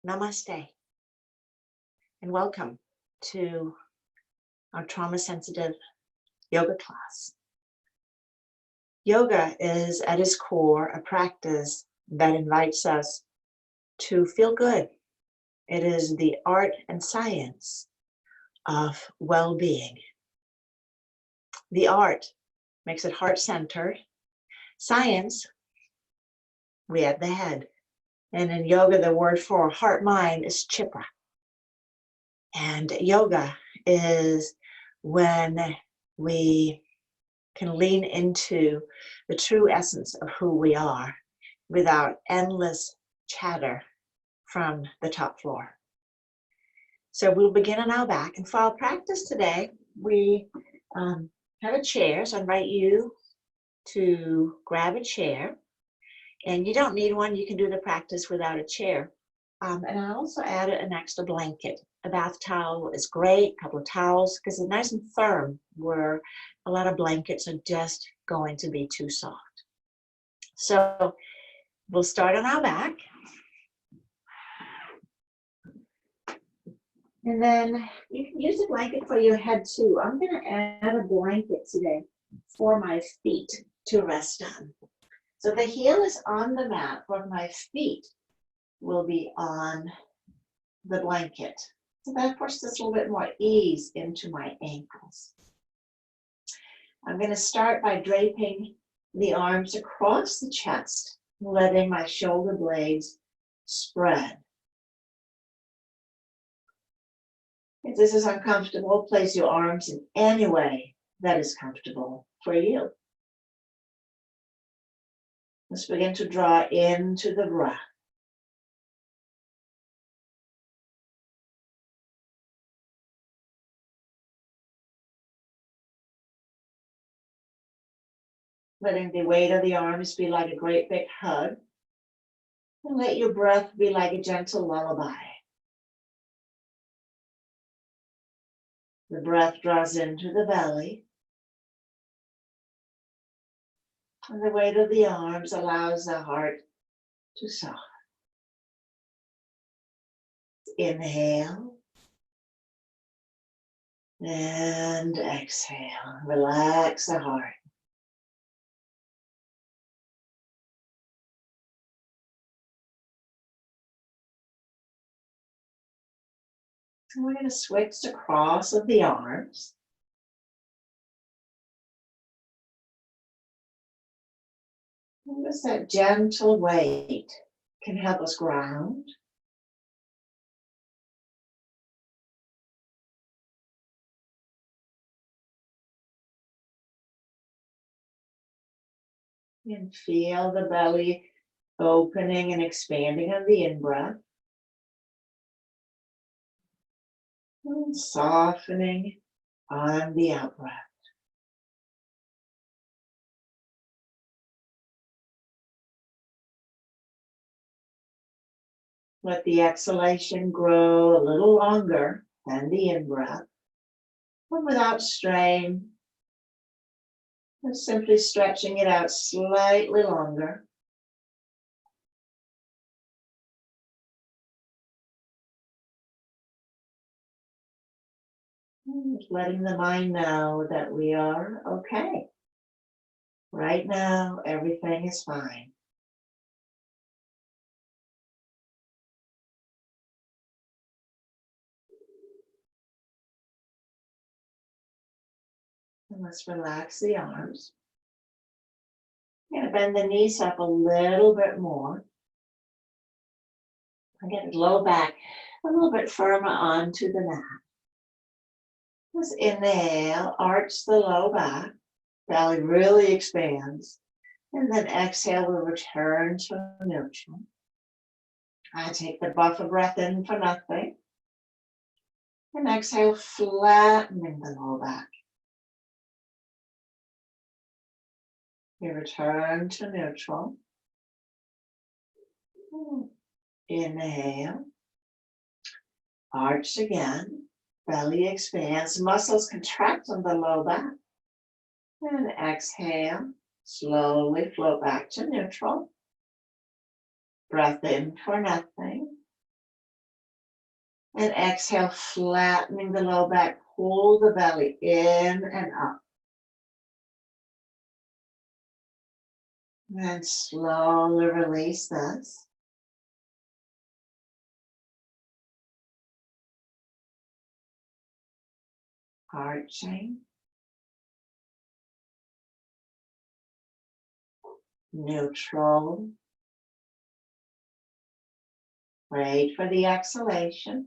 Namaste and welcome to our trauma sensitive yoga class. Yoga is at its core a practice that invites us to feel good. It is the art and science of well-being. The art makes it heart-centered. Science, we add the head. And in yoga, the word for heart-mind is chitra. And yoga is when we can lean into the true essence of who we are without endless chatter from the top floor. So we'll begin on our back. And for our practice today, we have a chair. So I invite you to grab a chair. And you don't need one. You can do the practice without a chair. And I also added an extra blanket. A bath towel is great, a couple of towels, because it's nice and firm, where a lot of blankets are just going to be too soft. So we'll start on our back. And then you can use a blanket for your head too. I'm going to add a blanket today for my feet to rest on. So the heel is on the mat, but my feet will be on the blanket. So that pushes a little bit more ease into my ankles. I'm going to start by draping the arms across the chest, letting my shoulder blades spread. If this is uncomfortable, place your arms in any way that is comfortable for you. Let's begin to draw into the breath. Letting the weight of the arms be like a great big hug. And let your breath be like a gentle lullaby. The breath draws into the belly. And the weight of the arms allows the heart to soften. Inhale. And exhale. Relax the heart. And we're going to switch to cross of the arms. And just that gentle weight can help us ground. And feel the belly opening and expanding on the in-breath. And softening on the out-breath. Let the exhalation grow a little longer than the in-breath, but without strain. Just simply stretching it out slightly longer. Just letting the mind know that we are okay. Right now, everything is fine. And let's relax the arms. I'm going to bend the knees up a little bit more. I get the low back a little bit firmer onto the mat. Just inhale, arch the low back. Belly really expands. And then exhale, we'll return to neutral. I take the buffer breath in for nothing. And exhale, flattening the low back. We return to neutral. Inhale. Arch again. Belly expands. Muscles contract on the low back. And exhale. Slowly float back to neutral. Breath in for nothing. And exhale, flattening the low back, pull the belly in and up. And slowly release this. Arching. Neutral. Wait for the exhalation.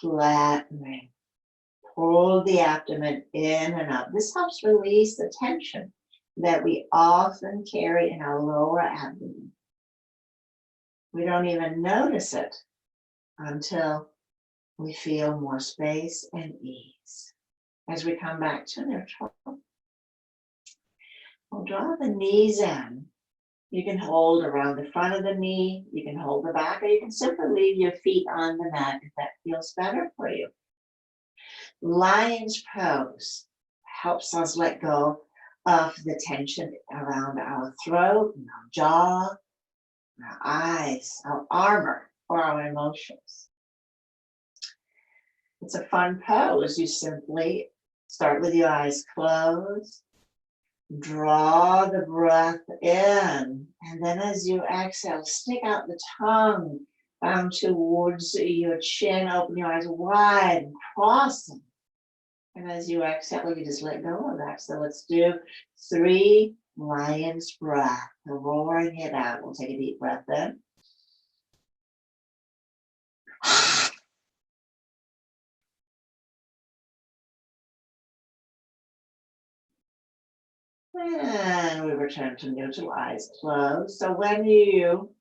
Flattening. Pull the abdomen in and up. This helps release the tension that we often carry in our lower abdomen. We don't even notice it until we feel more space and ease. As we come back to neutral, we'll draw the knees in. You can hold around the front of the knee, you can hold the back, or you can simply leave your feet on the mat if that feels better for you. Lion's pose helps us let go of the tension around our throat, and our jaw, our eyes, our armor, or our emotions. It's a fun pose. You simply start with your eyes closed, draw the breath in, and then as you exhale, stick out the tongue down towards your chin, open your eyes wide and cross them. And as you exhale, you just let go of that. So let's do 3 lion's breath. We're roaring it out. We'll take a deep breath in. And we return to neutral, eyes closed. So when you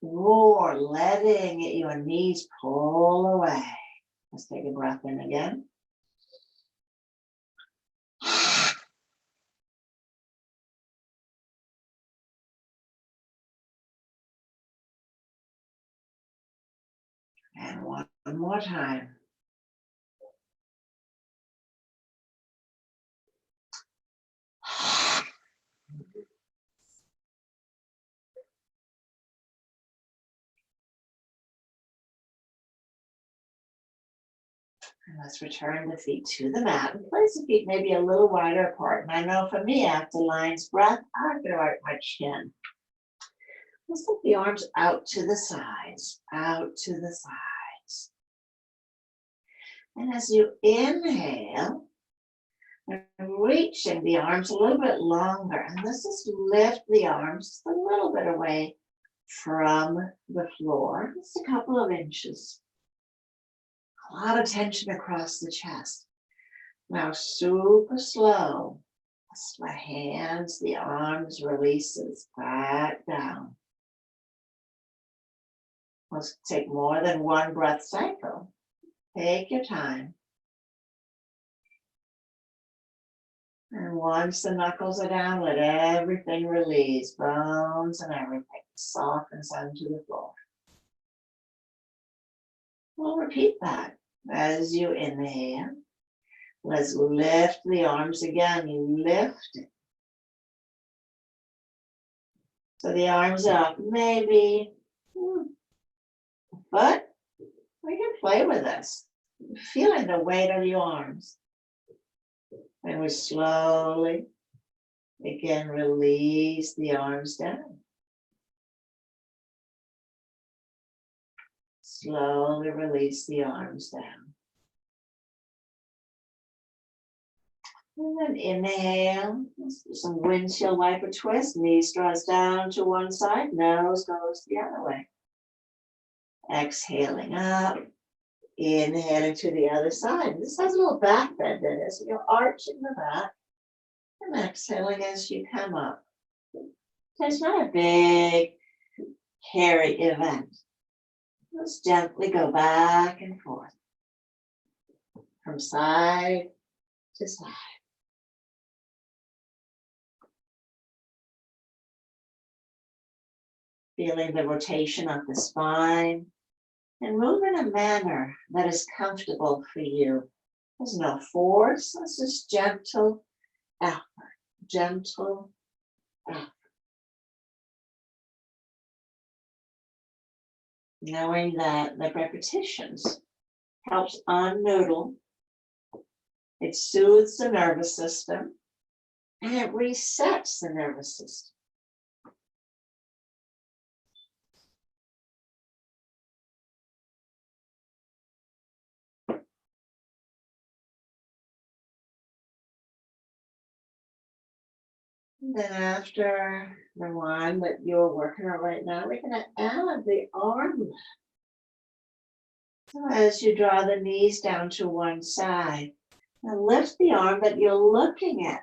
roar, letting your knees pull away. Let's take a breath in again. And one more time. And let's return the feet to the mat and place the feet maybe a little wider apart. And I know for me, after lion's breath, I'm going to wipe my chin. Let's take the arms out to the sides, out to the sides. And as you inhale, reaching the arms a little bit longer. And let's just lift the arms a little bit away from the floor, just a couple of inches. A lot of tension across the chest. Now, super slow. The hands, the arms releases back down. Let's take more than one breath cycle. Take your time. And once the knuckles are down, let everything release, bones and everything softens onto the floor. We'll repeat that as you inhale. Let's lift the arms again. You lift it. So the arms are up, maybe, but we can play with this. Feeling the weight of your arms. And we slowly, again, release the arms down. Slowly release the arms down. And then inhale, some windshield wiper twist, knees draws down to one side, nose goes the other way. Exhaling up, inhaling to the other side. This has a little back bend in it, so you're arching the back and exhaling as you come up. So it's not a big, hairy event. Just gently go back and forth from side to side. Feeling the rotation of the spine and move in a manner that is comfortable for you. There's no force, it's just gentle effort, gentle effort. knowing that the repetitions helps unnoodle. It soothes the nervous system and it resets the nervous system. Then after the one that you're working on right now, we're going to add the arm lift. So as you draw the knees down to one side, and lift the arm that you're looking at.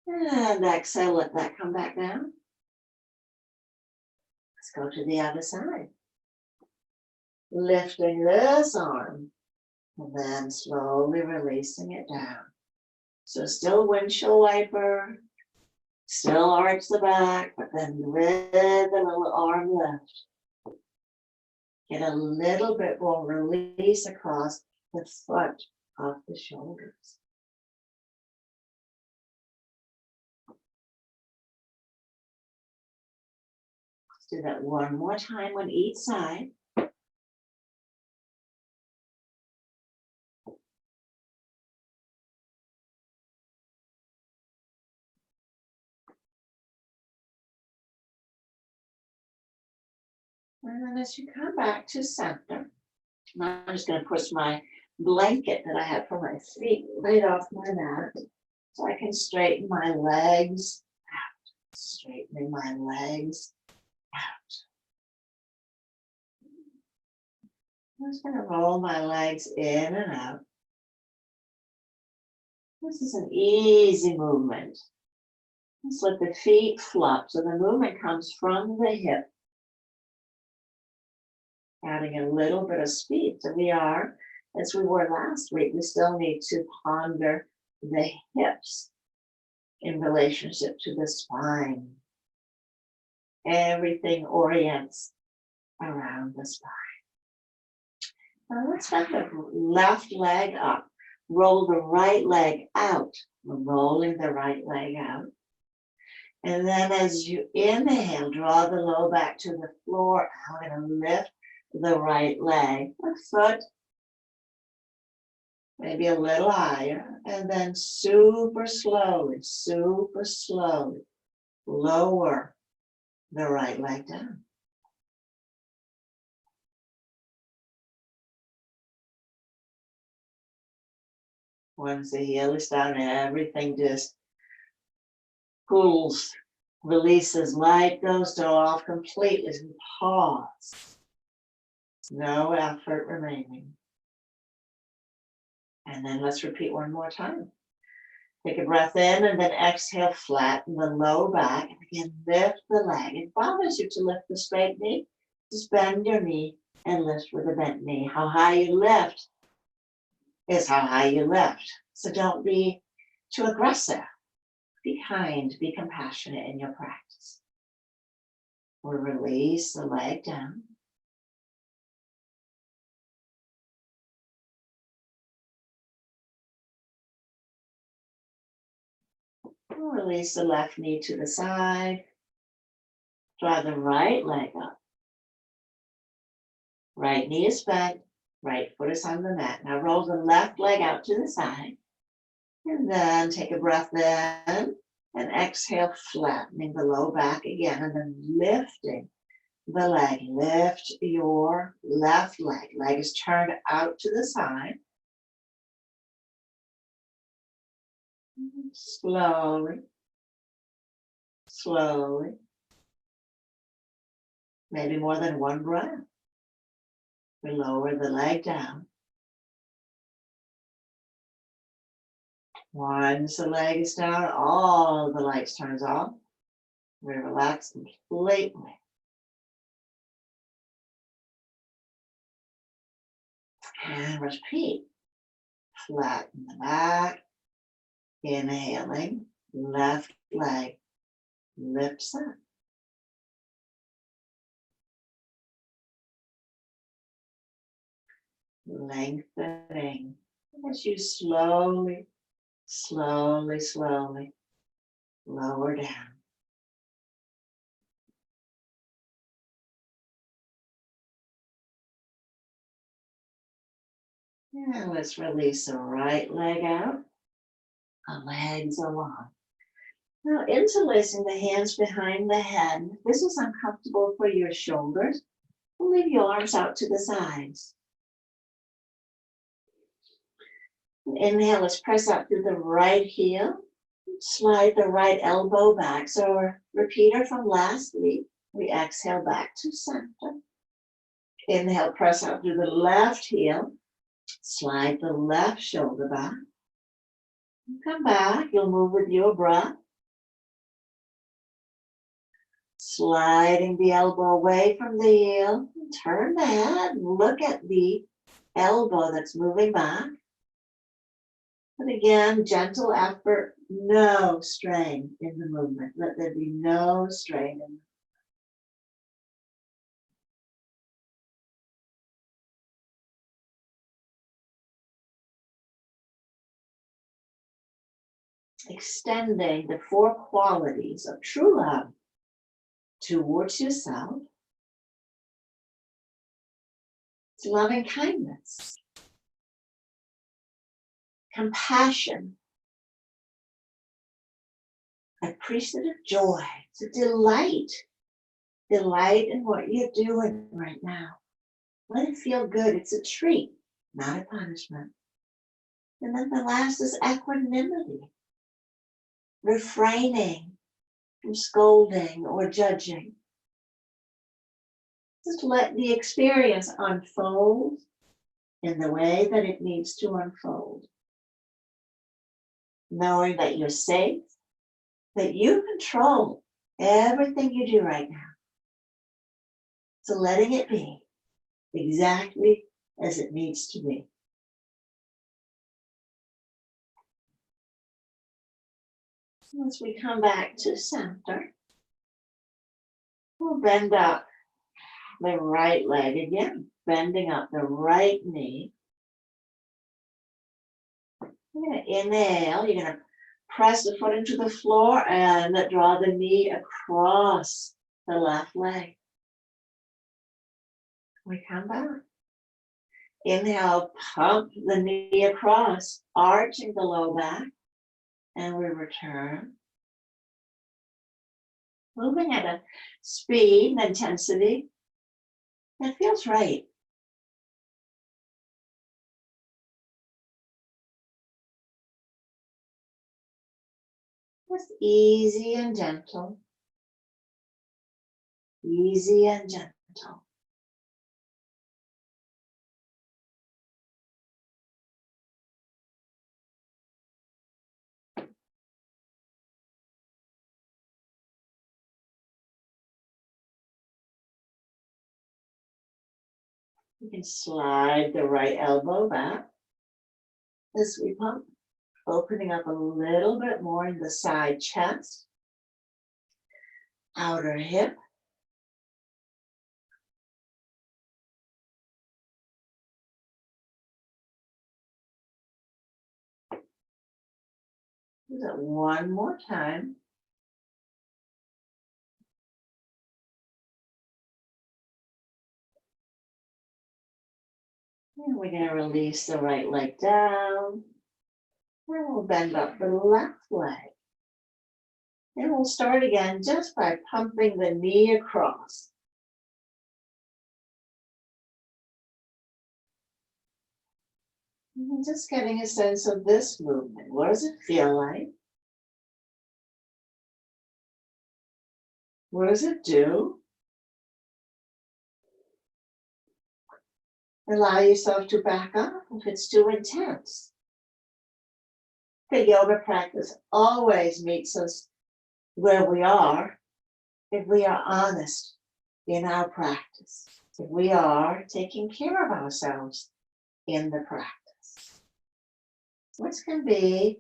And exhale, let that come back down. Let's go to the other side. Lifting this arm, and then slowly releasing it down. So still windshield wiper, still arch the back, but then with the little arm lift. Get a little bit more release across the front of the shoulders. Let's do that one more time on each side. And then as you come back to center, I'm just going to push my blanket that I have for my feet right off my mat so I can straighten my legs out. Straightening my legs out. I'm just going to roll my legs in and out. This is an easy movement. Just let the feet flop so the movement comes from the hip. Adding a little bit of speed. So we are, as we were last week, we still need to ponder the hips in relationship to the spine. Everything orients around the spine. Now let's get the left leg up. Roll the right leg out. We're rolling the right leg out. And then as you inhale, draw the low back to the floor. I'm going to lift the right leg, a foot, maybe a little higher, and then super slowly, lower the right leg down. Once the heel is down, everything just cools, releases, light goes off completely. Pause. No effort remaining. And then let's repeat one more time. Take a breath in and then exhale, flatten the low back. And again, lift the leg. If it bothers you to lift the straight knee, just bend your knee and lift with a bent knee. How high you lift is how high you lift. So don't be too aggressive. Be kind, be compassionate in your practice. We'll release the leg down. We'll release the left knee to the side. Draw the right leg up. Right knee is bent, right foot is on the mat. Now roll the left leg out to the side. And then take a breath in and exhale, flattening the low back again. And then lifting the leg. Lift your left leg. Leg is turned out to the side. Slowly, slowly. Maybe more than one breath. We lower the leg down. Once the leg is down, all of the lights turns off. We relax completely. And repeat. Flatten the back. Inhaling, left leg lifts up. Lengthening as you slowly, slowly lower down. And let's release the right leg out. The legs along. Now interlacing the hands behind the head. If this is uncomfortable for your shoulders, leave your arms out to the sides. Inhale, let's press up through the right heel. Slide the right elbow back. So a repeater from last week. We exhale back to center. Inhale, press up through the left heel. Slide the left shoulder back. Come back. You'll move with your breath. Sliding the elbow away from the heel. Turn the head. Look at the elbow that's moving back. But again, gentle effort, no strain in the movement. Let there be no strain in extending the 4 qualities of true love towards yourself. It's loving kindness, compassion, appreciative joy. It's a delight. Delight in what you're doing right now. Let it feel good. It's a treat, not a punishment. And then the last is equanimity. Refraining from scolding or judging. Just let the experience unfold in the way that it needs to unfold. Knowing that you're safe, that you control everything you do right now. So letting it be exactly as it needs to be. Once we come back to center, we'll bend up the right leg again, bending up the right knee. You're going to inhale, you're going to press the foot into the floor and draw the knee across the left leg. We come back. Inhale, pump the knee across, arching the low back, and we return. Moving at a speed and intensity that feels right. Just easy and gentle. Easy and gentle. You can slide the right elbow back as we pump, opening up a little bit more in the side chest, outer hip. Do that one more time. And we're going to release the right leg down. And we'll bend up the left leg. And we'll start again just by pumping the knee across. And just getting a sense of this movement. What does it feel like? What does it do? Allow yourself to back up if it's too intense. The yoga practice always meets us where we are if we are honest in our practice, if we are taking care of ourselves in the practice. Which can be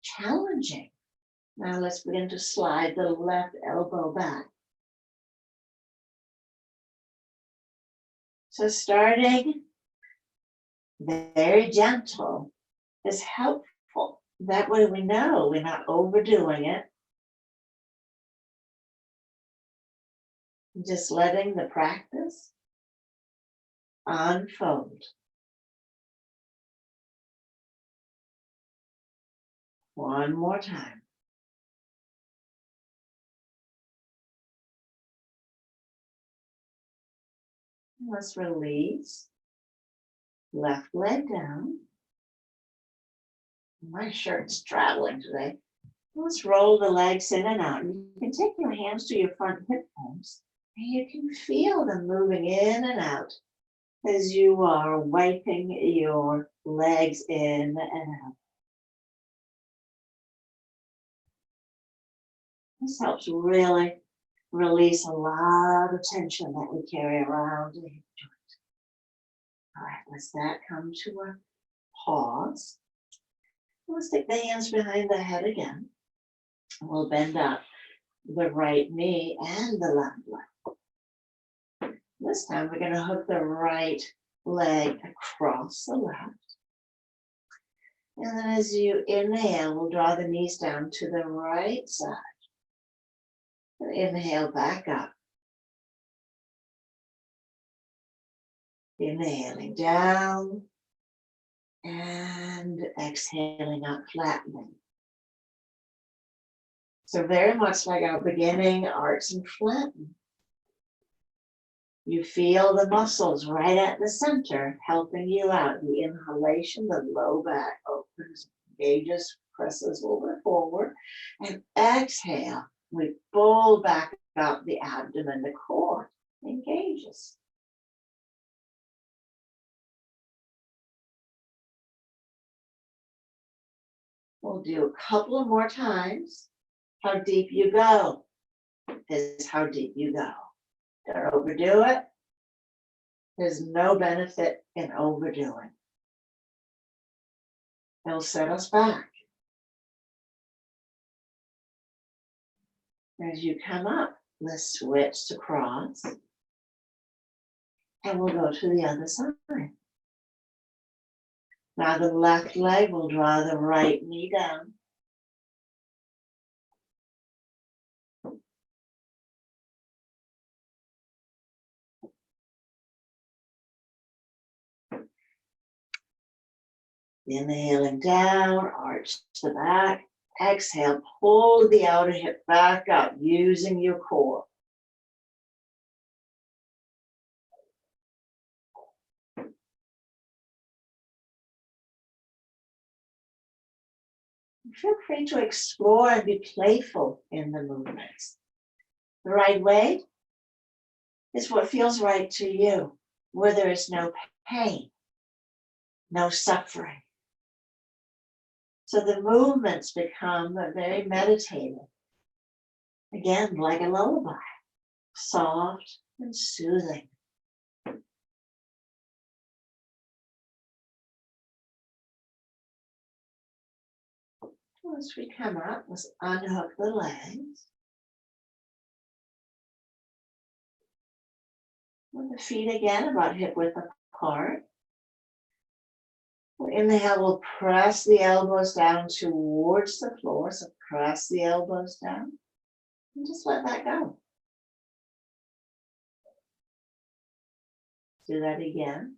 challenging. Now let's begin to slide the left elbow back. So starting very gentle is helpful. That way we know we're not overdoing it. Just letting the practice unfold. One more time. Let's release. Left leg down. My shirt's traveling today. Let's roll the legs in and out. You can take your hands to your front hip bones, and you can feel them moving in and out as you are wiping your legs in and out. This helps really release a lot of tension that we carry around the hip joint. All right, let's that come to a pause. Let's take the hands behind the head again. We'll bend up the right knee and the left leg. This time we're going to hook the right leg across the left. And then as you inhale, we'll draw the knees down to the right side. And inhale back up. Inhaling down and exhaling up, flattening. So very much like our beginning arch and flatten. You feel the muscles right at the center helping you out. The inhalation, the low back opens, engages, presses over forward. And exhale, we pull back up the abdomen, the core engages. We'll do a couple of more times. How deep you go is how deep you go. Don't overdo it. There's no benefit in overdoing. It'll set us back. As you come up, let's switch to cross. And we'll go to the other side. Now the left leg will draw the right knee down. Inhaling down, arch the back. Exhale, pull the outer hip back up using your core. Feel free to explore and be playful in the movements. The right way is what feels right to you, where there is no pain, no suffering. So the movements become very meditative. Again, like a lullaby, soft and soothing. Once we come up, let's unhook the legs. With the feet again about hip width apart. Inhale, we'll press the elbows down towards the floor. So press the elbows down and just let that go. Do that again.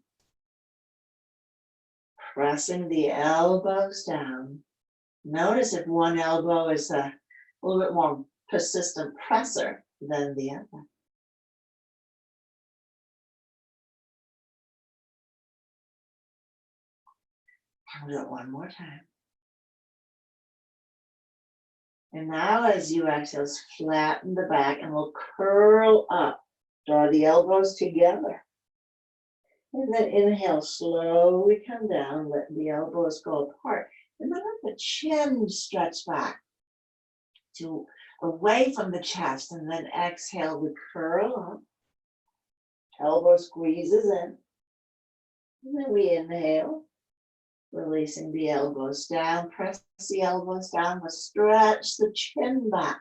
Pressing the elbows down. Notice if one elbow is a little bit more persistent presser than the other. I'll do it one more time. And now as you exhale, flatten the back and we'll curl up. Draw the elbows together. And then inhale, slowly come down, let the elbows go apart. And then let the chin stretch back to away from the chest. And then exhale, we curl up. Elbow squeezes in. And then we inhale. Releasing the elbows down, press the elbows down, we'll stretch the chin back.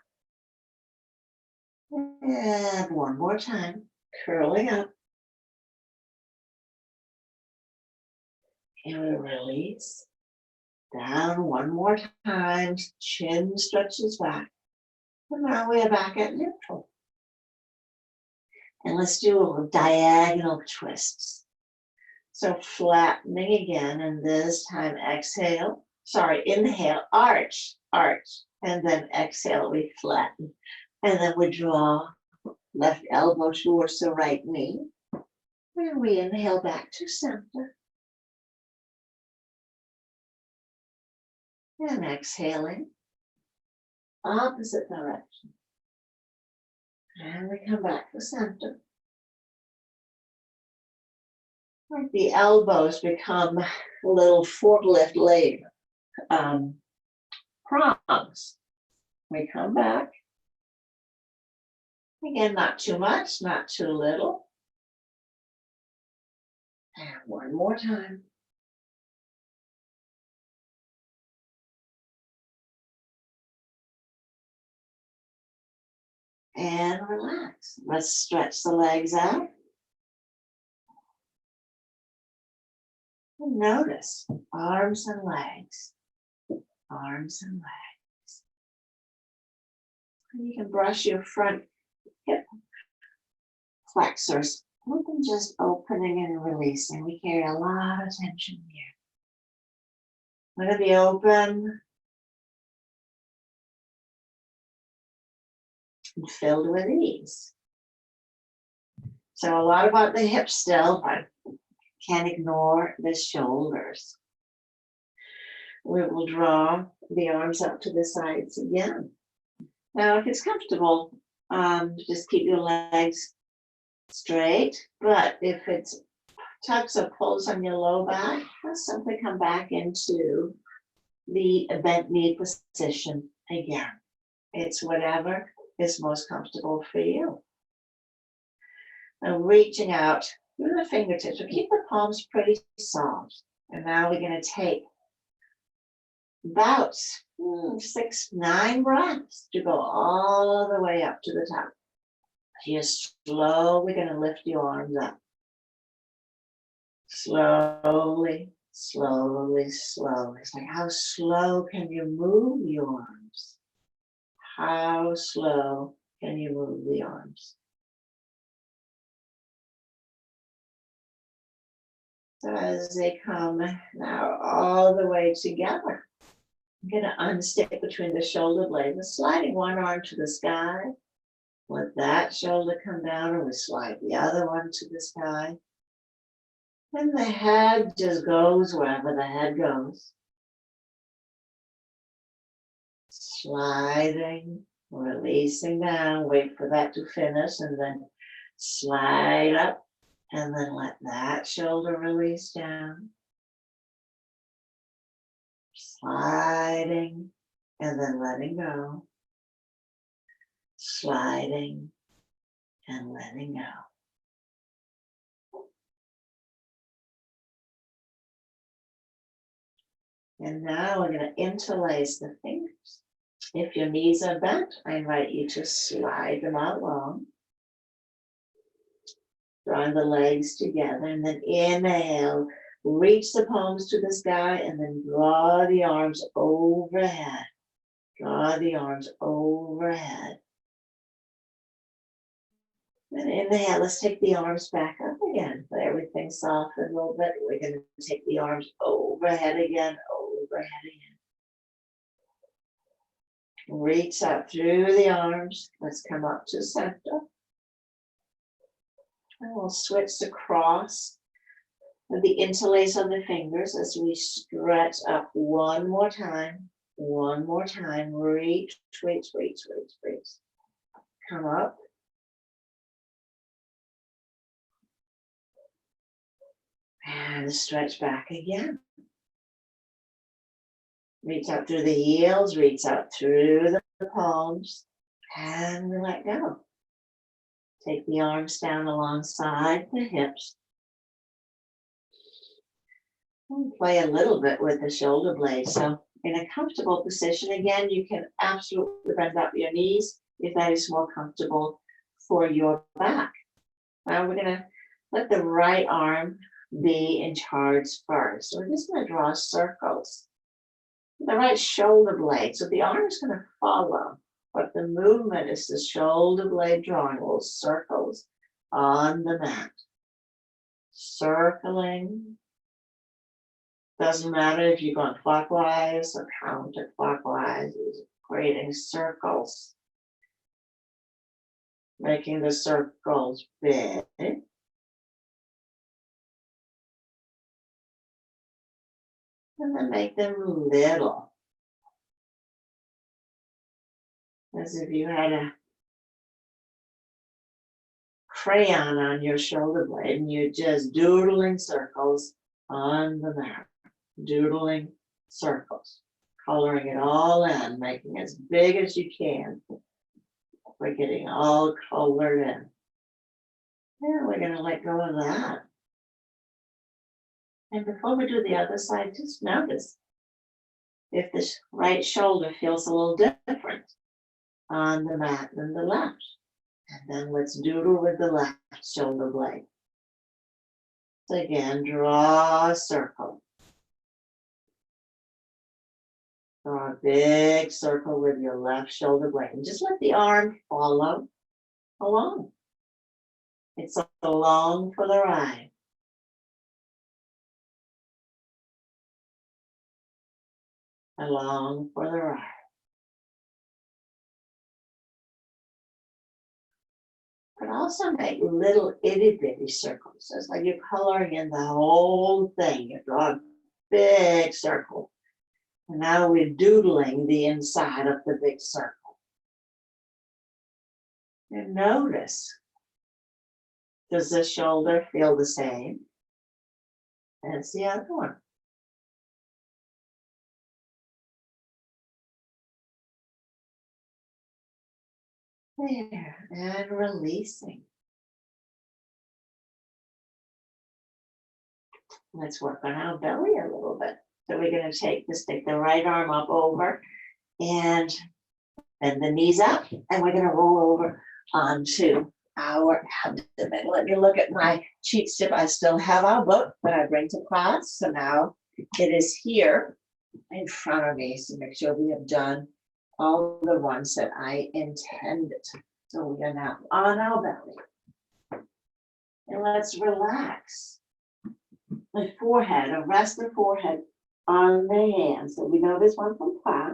And one more time, curling up. And we release. Down one more time, chin stretches back. And now we are back at neutral. And let's do a diagonal twists. So flattening again, and this time exhale, inhale, arch, arch, and then exhale, we flatten. And then we draw left elbow towards the right knee. And we inhale back to center. And exhaling, opposite direction. And we come back to center. Like the elbows become little forklift leg prongs. We come back. Again, not too much, not too little. And one more time. And relax. Let's stretch the legs out. And notice arms and legs, arms and legs. And you can brush your front hip flexors. Open, just opening and releasing. We carry a lot of tension here. Let it be open and filled with ease. So a lot about the hips still, but can't ignore the shoulders. We will draw the arms up to the sides again. Now, if it's comfortable, just keep your legs straight. But if it's tucks or pulls on your low back, just simply come back into the bent knee position again. It's whatever is most comfortable for you. And reaching out through the fingertips. We'll keep the palms pretty soft. And now we're going to take about 6, 9 breaths to go all the way up to the top. You're slowly going to lift your arms up. Slowly, slowly, slowly. It's like, how slow can you move your arms? How slow can you move the arms? So as they come now all the way together, I'm going to unstick between the shoulder blades and sliding one arm to the sky. Let that shoulder come down and we slide the other one to the sky. And the head just goes wherever the head goes. Sliding, releasing down, wait for that to finish and then slide up. And then let that shoulder release down. Sliding and then letting go. Sliding and letting go. And now we're going to interlace the fingers. If your knees are bent, I invite you to slide them out long. Drawing the legs together and then inhale, reach the palms to the sky and then draw the arms overhead. Draw the arms overhead. And inhale, let's take the arms back up again. Let everything soften a little bit. We're going to take the arms overhead again, overhead again. Reach up through the arms. Let's come up to center. And we'll switch to cross with the interlace of the fingers as we stretch up one more time. One more time. Reach, reach, reach, reach, reach. Come up. And stretch back again. Reach up through the heels, reach up through the palms, and we let go. Take the arms down alongside the hips. And play a little bit with the shoulder blades. So in a comfortable position, again, you can absolutely bend up your knees if that is more comfortable for your back. Now we're going to let the right arm be in charge first. So we're just going to draw circles. The right shoulder blade. So the arm is going to follow. But the movement is the shoulder blade drawing little circles on the mat. Circling Doesn't matter if you're going clockwise or counterclockwise, it's creating circles, making the circles big. And then make them little. As if you had a crayon on your shoulder blade and you're just doodling circles on the map. Doodling circles, coloring it all in, making as big as you can. We're getting all colored in. Yeah, we're going to let go of that. And before we do the other side, just notice if this right shoulder feels a little different on the mat than the left. And then let's doodle with the left shoulder blade. So again, draw a circle. Draw a big circle with your left shoulder blade. And just let the arm follow along. It's along for the ride. Along for the ride. But also make little itty bitty circles. So it's like you're coloring in the whole thing. You draw a big circle. And now we're doodling the inside of the big circle. And notice, does the shoulder feel the same as the other one? There, and releasing. Let's work on our belly a little bit. So we're going to stick the right arm up over and bend the knees up, and we're going to roll over onto our abdomen. Let me look at my cheat strip. I still have our book, but I bring to class. So now it is here in front of me. So make sure we have done all the ones that I intended. So we are now on our belly. And let's relax the forehead, or rest the forehead on the hands. So we know this one from class.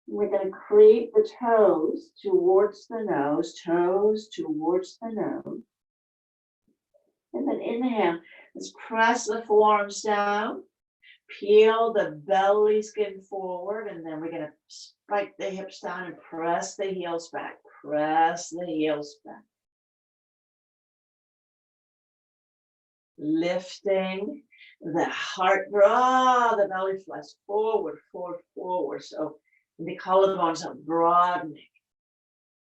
We're going to creep the toes towards the nose, toes towards the nose. And then inhale, let's press the forearms down, peel the belly skin forward, and then we're going to spike the hips down and press the heels back, press the heels back. Lifting the heart, draw the belly flesh forward, forward, forward. So the collarbones are broadening.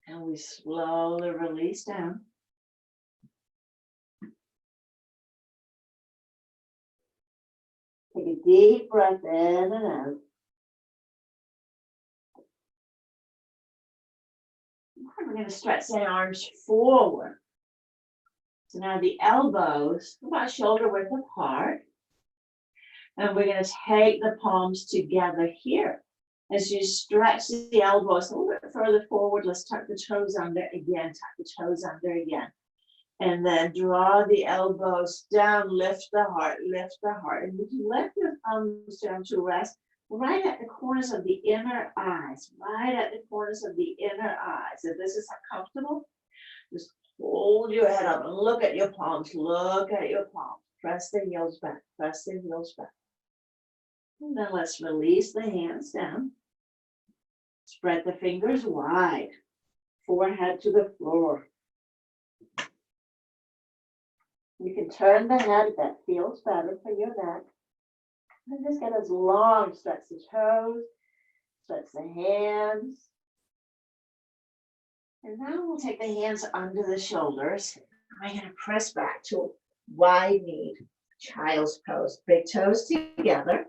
And we slowly release down. Take a deep breath in and out. We're going to stretch the arms forward. So now the elbows about shoulder width apart. And we're going to take the palms together here. As you stretch the elbows a little bit further forward, let's tuck the toes under again, tuck the toes under again. And then draw the elbows down, lift the heart, and you can let your thumbs down to rest right at the corners of the inner eyes, right at the corners of the inner eyes. If this is uncomfortable, just hold your head up and look at your palms, look at your palms. Press the heels back, press the heels back. And then let's release the hands down. Spread the fingers wide, forehead to the floor. You can turn the head if that feels better for your neck. And just get as long, stretch the toes, stretch the hands. And now we'll take the hands under the shoulders. I'm going to press back to a wide knee, child's pose. Big toes together.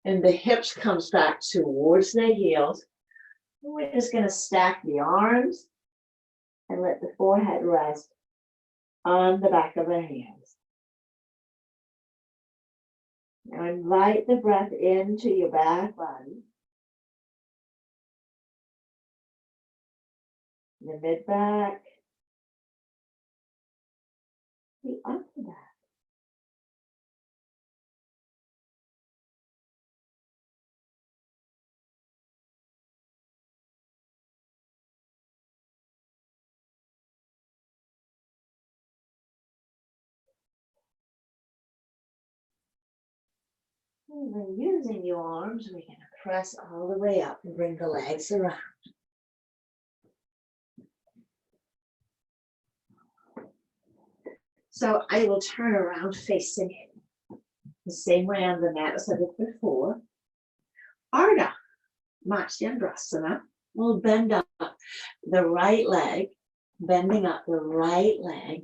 And the hips comes back towards the heels. And we're just going to stack the arms and let the forehead rest on the back of the hands. Now invite the breath into your back body. The mid back. The upper back. And then using your arms, we're going to press all the way up and bring the legs around. So I will turn around facing the same way on the mat as I did before. Ardha Matsyendrasana. We'll bend up the right leg, bending up the right leg.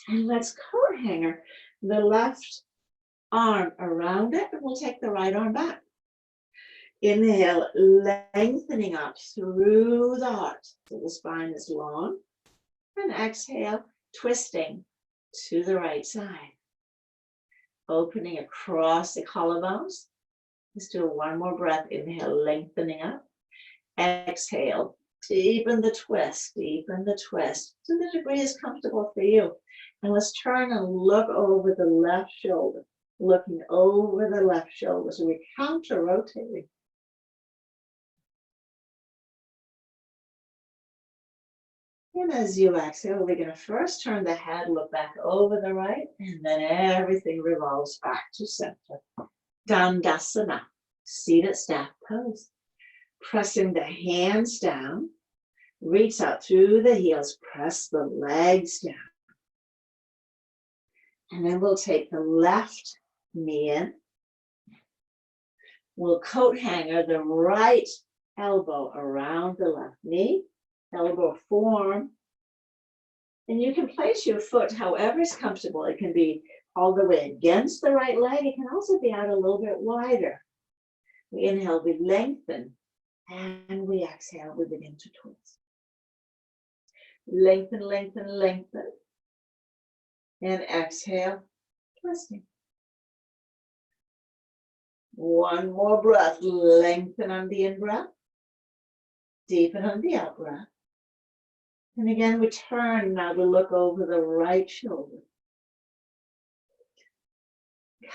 And let's coat hanger the left arm around it, and we'll take the right arm back. Inhale, lengthening up through the heart so the spine is long. And exhale, twisting to the right side. Opening across the collarbones. Let's do one more breath. Inhale, lengthening up. Exhale, deepen the twist to the degree is comfortable for you. And let's turn and look over the left shoulder. Looking over the left shoulder. So we're counter rotating. And as you exhale, we're going to first turn the head, look back over the right, and then everything revolves back to center. Dandasana, seated staff pose. Pressing the hands down, reach out through the heels, press the legs down. And then we'll take the left knee in. We'll coat hanger the right elbow around the left knee. Elbow form, and you can place your foot however is comfortable. It can be all the way against the right leg. It can also be out a little bit wider. We inhale, we lengthen, and we exhale, we begin to twist. Lengthen, lengthen, lengthen, and exhale, twisting. One more breath, lengthen on the in-breath, deepen on the out-breath. And again, we turn now to look over the right shoulder.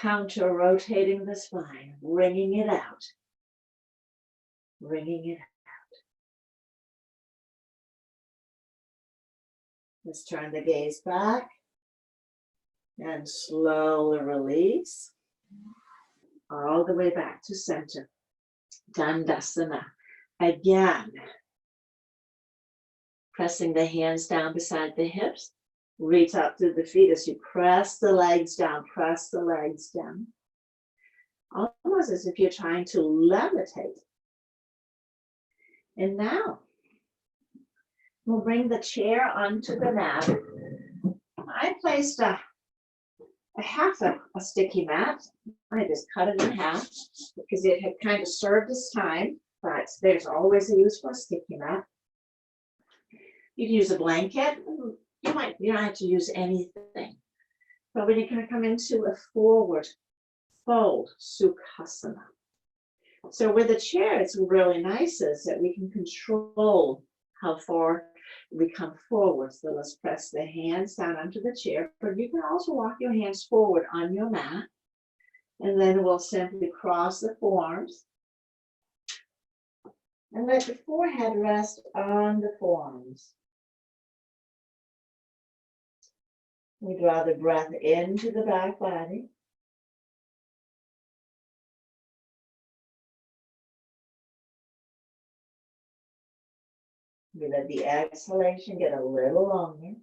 Counter rotating the spine, wringing it out. Wringing it out. Let's turn the gaze back and slowly release. All the way back to center. Dandasana. Again. Pressing the hands down beside the hips. Reach out through the feet as you press the legs down. Press the legs down. Almost as if you're trying to levitate. And now, we'll bring the chair onto the mat. I placed a half a sticky mat. I just cut it in half because it had kind of served its time, but there's always a use for a sticky mat. You can use a blanket. You don't have to use anything. But when you're going to come into a forward fold, Sukhasana. So with the chair, it's really nice is that we can control how far we come forward. So let's press the hands down onto the chair, but you can also walk your hands forward on your mat. And then we'll simply cross the forearms and let the forehead rest on the forearms. We draw the breath into the back body. We let the exhalation get a little longer.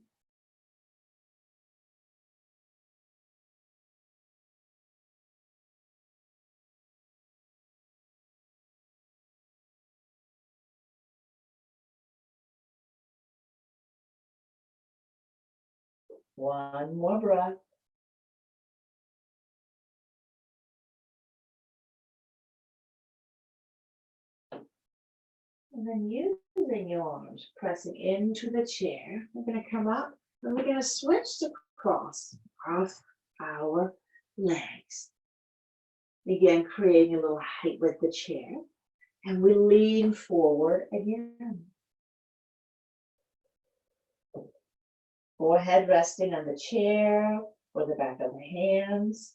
One more breath. And then using your arms, pressing into the chair, we're going to come up and we're going to switch to cross off our legs. Again, creating a little height with the chair. And we lean forward again. Forehead resting on the chair or the back of the hands.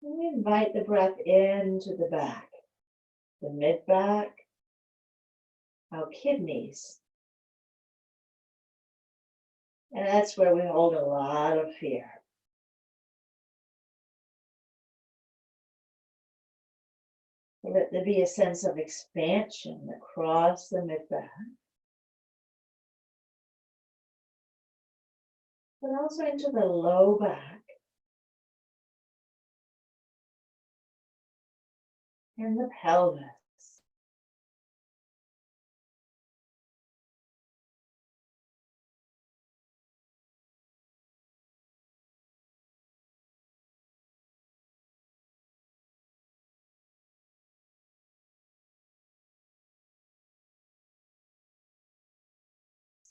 And we invite the breath into the back, the mid-back, our kidneys. And that's where we hold a lot of fear. Let there be a sense of expansion across the mid-back, but also into the low back and the pelvis.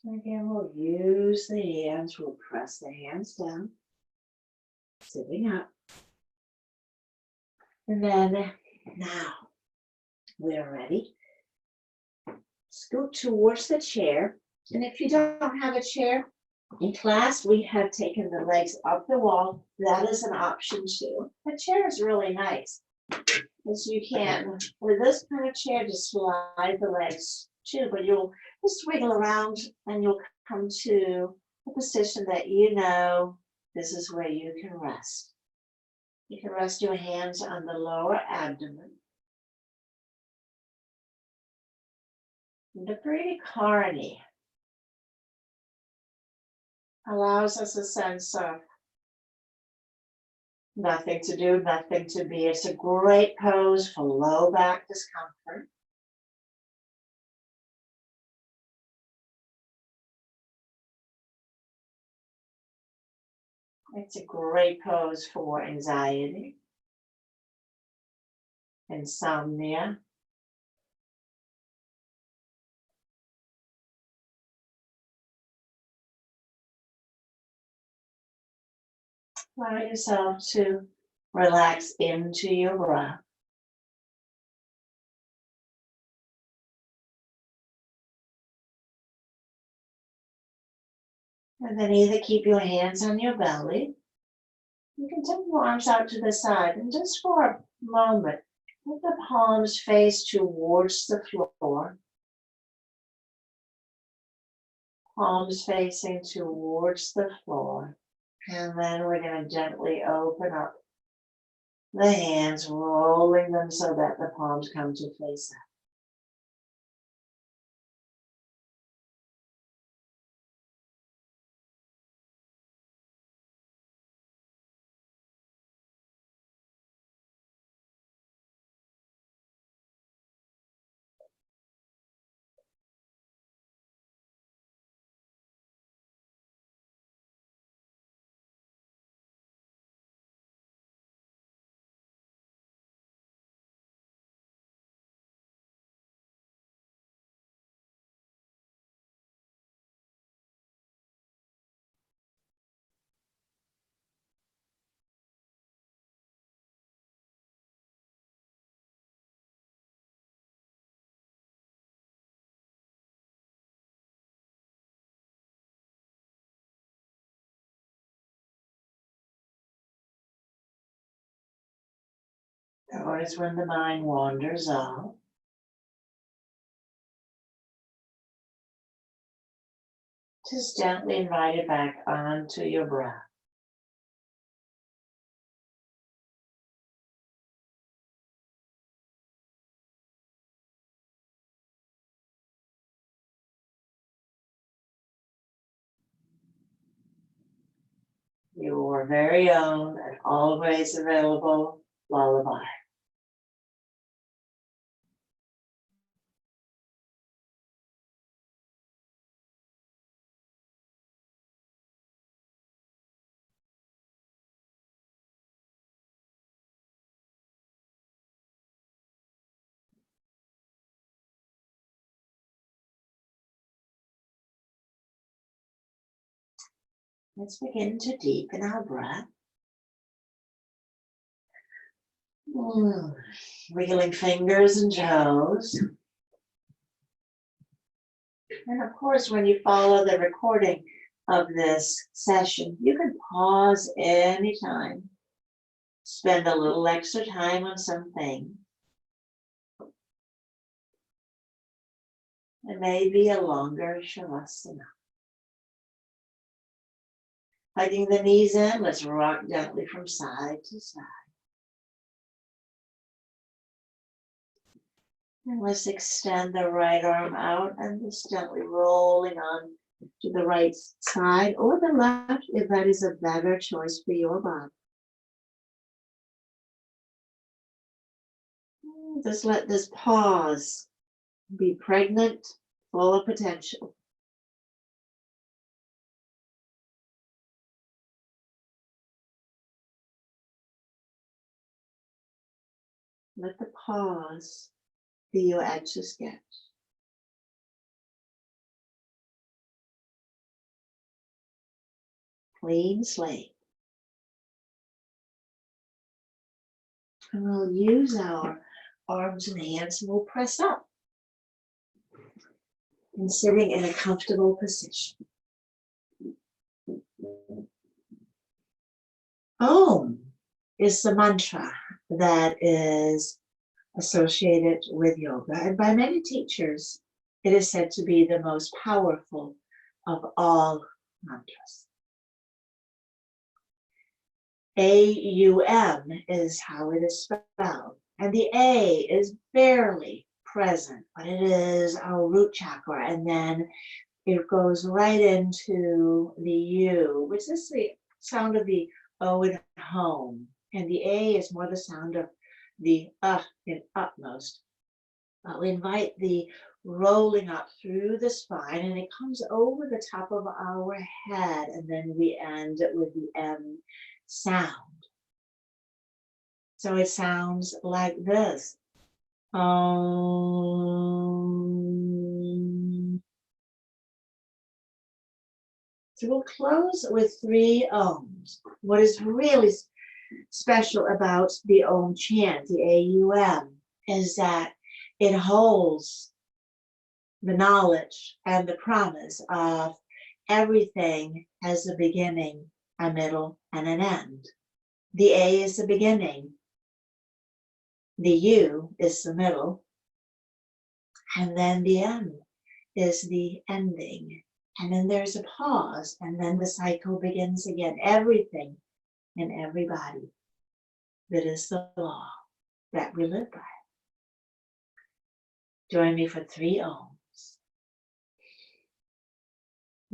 Again, we'll use the hands, we'll press the hands down, sitting up. And then now we're ready. Scoot towards the chair. And if you don't have a chair, in class we have taken the legs up the wall. That is an option too. The chair is really nice. As you can, with this kind of chair, just slide the legs too, but you'll just wiggle around and you'll come to a position that you know this is where you can rest. You can rest your hands on the lower abdomen. The Vritti Karani allows us a sense of nothing to do, nothing to be. It's a great pose for low back discomfort. It's a great pose for anxiety, insomnia, allow yourself to relax into your breath. And then either keep your hands on your belly. You can take your arms out to the side and just for a moment, let the palms face towards the floor. Palms facing towards the floor. And then we're going to gently open up the hands, rolling them so that the palms come to face up. Notice when the mind wanders off. Just gently invite it back onto your breath. Your very own and always available lullaby. Let's begin to deepen our breath. Wiggling fingers and toes. And of course, when you follow the recording of this session, you can pause anytime. Spend a little extra time on something. It may be a longer Shavasana. Hugging the knees in, let's rock gently from side to side. And let's extend the right arm out and just gently rolling on to the right side or the left if that is a better choice for your body. Just let this pause be pregnant, full of potential. Let the pause be your etch a sketch. Clean slate. And we'll use our arms and hands and we'll press up. And sitting in a comfortable position. Om is the mantra that is associated with yoga. And by many teachers, it is said to be the most powerful of all mantras. A-U-M is how it is spelled. And the A is barely present, but it is our root chakra. And then it goes right into the U, which is the sound of the O in home. And the A is more the sound of the in utmost. We invite the rolling up through the spine and it comes over the top of our head. And then we end with the M sound. So it sounds like this. So we'll close with 3 ohms. What is really special about the Om chant, the AUM, is that it holds the knowledge and the promise of everything has a beginning, a middle, and an end. The A is the beginning, the U is the middle, and then the M is the ending. And then there's a pause, and then the cycle begins again. Everything and everybody. That is the law that we live by. Join me for 3 ohms.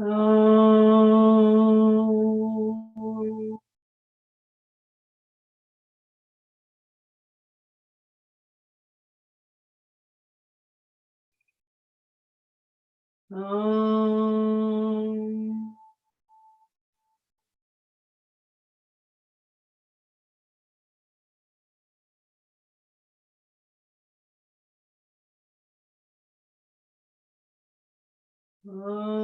Om. Om. Om.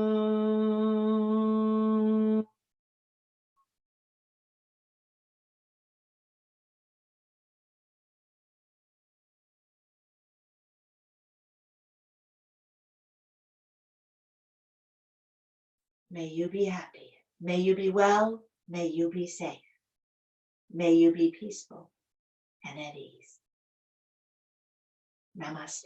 May you be happy. May you be well. May you be safe. May you be peaceful and at ease. Namaste.